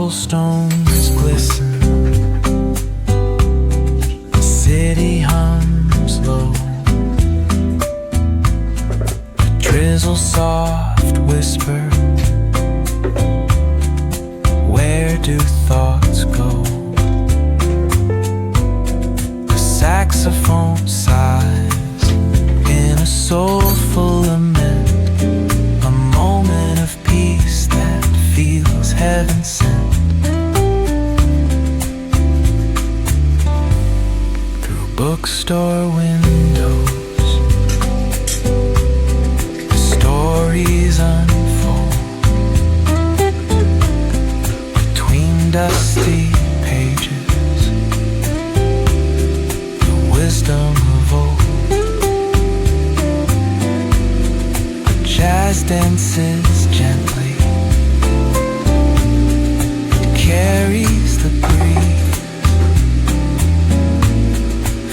Cobblestones glisten, the city hums low, a drizzle soft whisper, where do thoughts go? The saxophone sighs in a soulful lament, a moment of peace that feels heaven sent. Through bookstore windows, the stories unfold. Between dusty pages, the wisdom of old. The jazz dances gently, carries the breeze.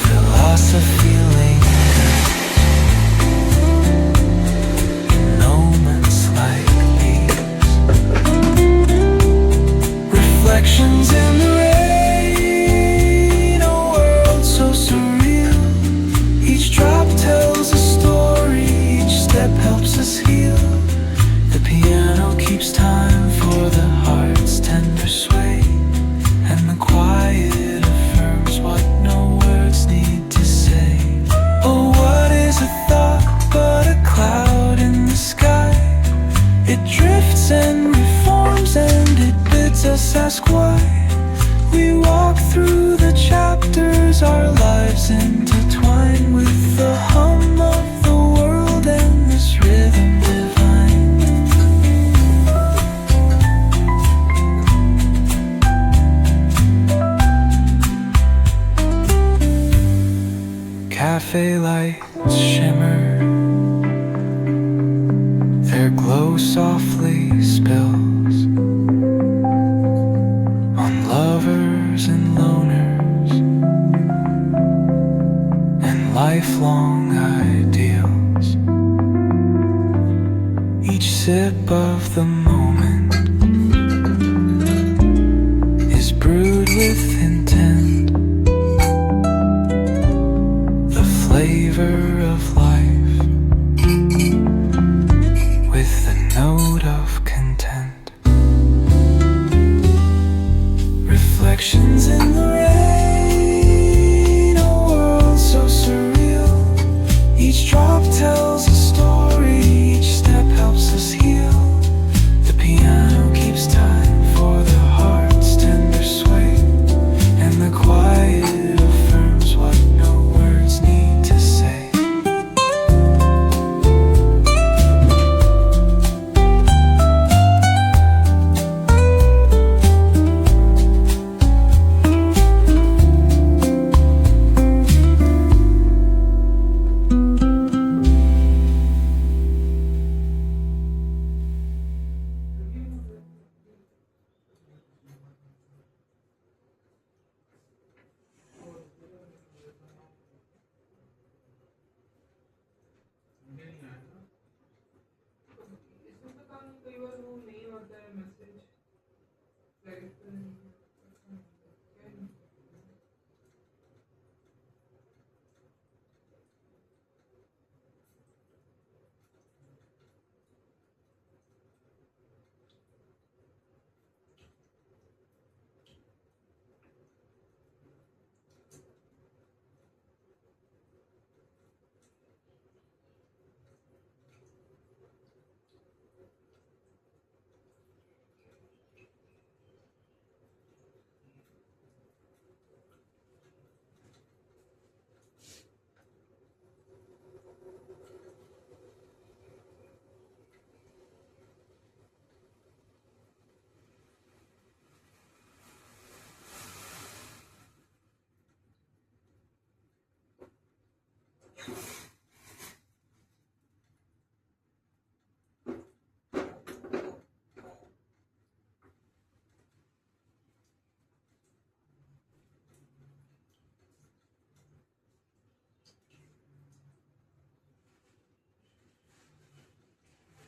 Philosophy lingers in moments like these. Reflections in the rain, a world so surreal. Each drop tells a story, each step helps us heal. The piano keeps time for the heart's tender sway, and the quiet affirms what no words need to say. Oh, what is a thought but a cloud in the sky? It drifts and reforms and it bids us ask why. We walk through the chapters, our lives intertwine with the hum of the world and this rhythm divine. Cafe lights shimmer, their glow softly spills on lovers and loners and lifelong ideals. Each sip of the moment is brewed with intent, the flavor